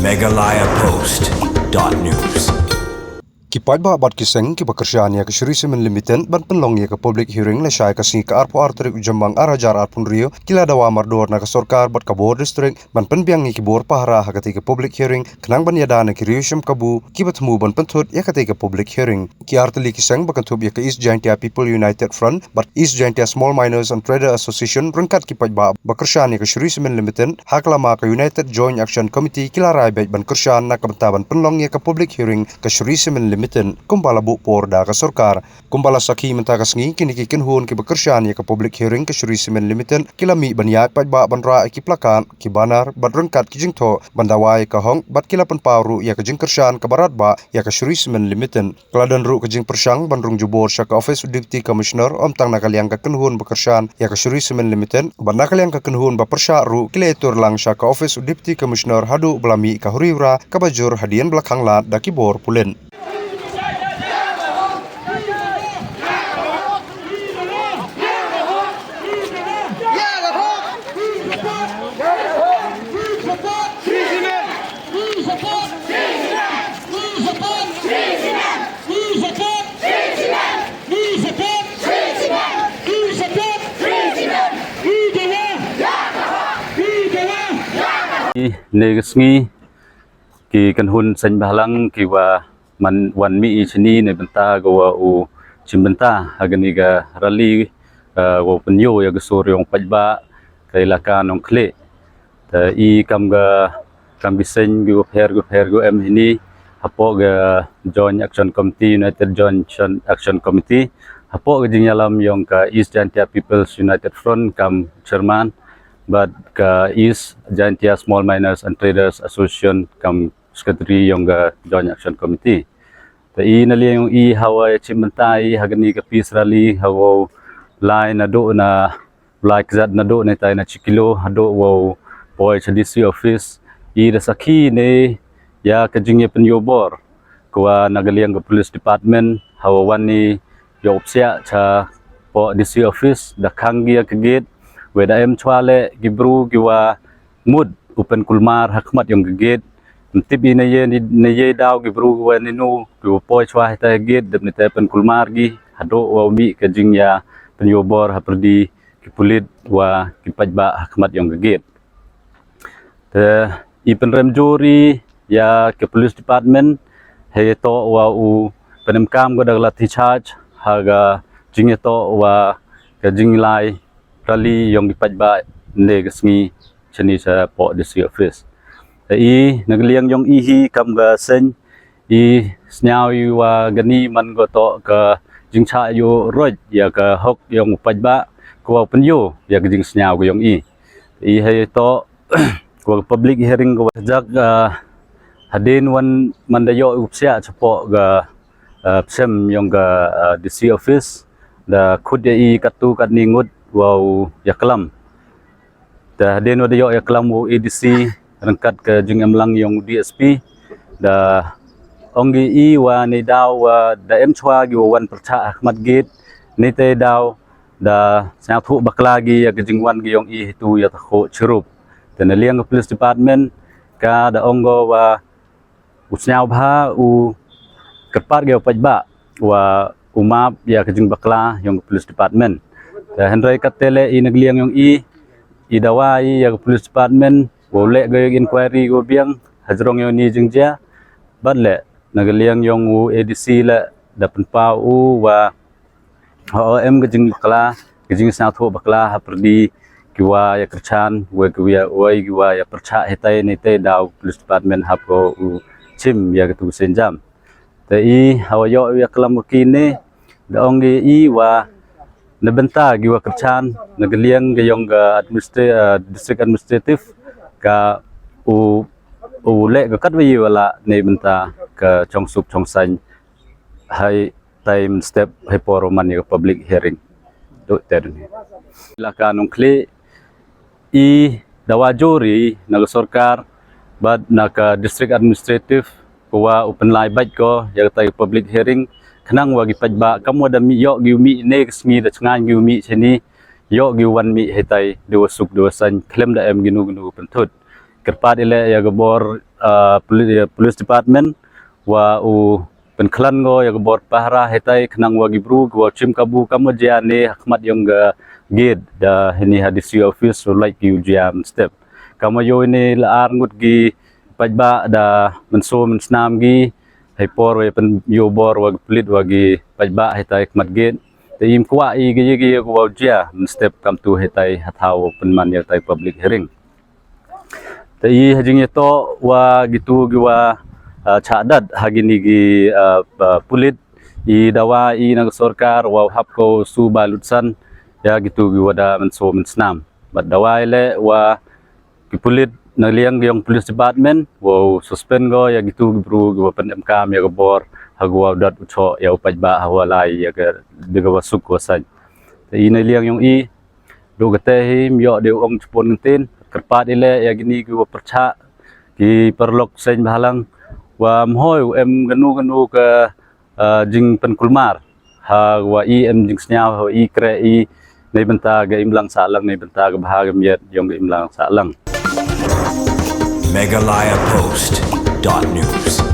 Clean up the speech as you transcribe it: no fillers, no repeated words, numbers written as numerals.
megalayapost.news. Kipai ba bat kiseng ki pekerjaan ya ke Shuri Semen Limited ban penlong ya ke public hearing le syai kasing ke arpo artrik ujambang arajar arpun rio kila dawa mardor na ke sorkar bat kabor distrik ban penbiang ki bor pahara hakati ke public hearing kenang ban yada na ki riusham kabu ki batmu ban pentut ya kati ke public hearing ki artli kiseng bakantub ya ke East Jaintia People United Front bat East Jaintia Small Miners and Trader Association rengkat kipai ba bekerjaan ya ke Shuri Semen Limited haklama ke United Joint Action Committee kila rai baik ban kerjaan na kebentaban penlong ya ke public hearing ke Shuri Semen Limited kumbala bu porda ka sorkar kumbala sakhi mentakas ngi kini ki kinhun ki bekerjaan ya ke public hearing ke Shuri Semen Limited kilami banyak pat ba banra ki plakan ki banar badrengkat ki jingtho bandawai ka hong bat kila pen paru ya ke jing kerjaan ke barat ba ya ke Shuri Semen Limited keladan ru ke jing persang bandrung jubor syaka office deputy commissioner om tang nakaliang ka kinhun bekerjaan ya ke Shuri Semen Limited bandakaliang ka kinhun ba persya ru kiletur lang syaka office deputy commissioner hadu belami ka huriura ka bajur hadian belakang lat da ki bor pulen. Negasngi ki kanhun san bahalang ki wa man wan mi chini ne benta go u chimbenta agani ga rally go penyo ya gesor yong pajba kailaka nong kle ta I kam bisen go go em hini hapo ga Joint Action Committee United Joint Action Committee hapo ga jinyalam yong ka East Jaintia People's United Front kam chairman but ka East Jaintia Small Miners and Traders Association kam secretary yung Joint Action Committee. Ta nali yung hawa chimentai hagani ka peace rally hawo line na do na like that na do na tayo na chikilo hado wow boy sa DC office da sakhi ne ya kajingye penyobor kwa nagaliang ka police department hawa wani yopsia cha po DC office da khangi ka gate weda em chwale gibru giwa mud upen kulmar hakmat yung gate tibi na ye daw gibru wa ninu giwa poy chwa ta gate deb nite pen kulmar gi hado wa mi ka jingya penyobor haperdi kipulit wa kipajba hakmat yung gate te ipen remjuri ya ke police department he to wa u penemkam go daglat charge haga jingya to wa ka jinglai rally yung ipajba negasngi chani sa po DC office nagliang yung ihi kam ga sen snyaw yu wa gani man go to ka jingcha yu roj ya ka hok yung pajba ko penyo ya ka jing snyaw go yung hay to ko public hearing go jak hadin wan mandayo upsia chapo ga psem yung ga DC office da khud katu kat ningut wow yaklam da deno de yaklam wo EDC rangkat ke jing emlang yung DSP da ongi wa ni daw da em chwa gi wan percha Ahmad gate ni te daw da sa thu baklagi ya jing wan gi yung tu ya kho churup dan liang police department ka da ongo wa usnyau bha u kerpat ge pajba wa umap ya jing bakla yung police department Henry katele nagliang yung idawai ya police department boleh gaya inquiry go biang hajrong yung ni jingja badle nagliang yung ADC la dapat pau wa OM gajing bakla gajing sangatho bakla haperdi kiwa ya kerchan wa kiwa ya percha hetai nite daw police department hapo chim ya ketu senjam ta hawayo ya kelam kini daongi wa nabenta giwa kerchan nagaliang gayong district administrative ka le ka katwi wala ne benta ka chongsuk chongsan hai time step hai poroman ya public hearing do terni laka nong kle dawajori nag sorkar bad naka district administrative kuwa open live bite ko ya tay public hearing kanang wagi pajba kamu ada mi yo giu mi next mi da changan giu mi cheni yo giu wan mi hetai dua suk dua san klem da em ginu pentut kerpat ile ya gobor police department wa u penklan go ya bor pahra hetai khnang wa gibru go chim kabu kamajane hakmat yung gate da hini hadisi office so like you jam step kamayo ini laar ngut gi pajba da menso mensnam gi hay por we pen yo bor wa plit wa gi pajba hetai hakmat gate te im kwa i gi go jia step kam tu hetai hathaw penman ya tai public hearing te i hajing ito wa gitu gi wa cadat hagini gi pulit i dawa i nang sorkar wa hapko su balutsan ya gitu gi wada menso mensnam bad dawa ile wa ki pulit na liang yung police department wa suspend go ya gitu gi bru gi pen mk ya gobor hagwa dat ucho ya upajba hawalai ya ga diga wasuk wasan i na liang yung i do gate him yo de ong chpon tin kerpat ile ya gini gi wa percha ki perlok sen balang wa mhoi em ganu ke jing penkulmar ha wa i em jing snya ho i kre i nei benta ga imlang salang nei benta ga bahag miet yong ga imlang salang Megalayapost.news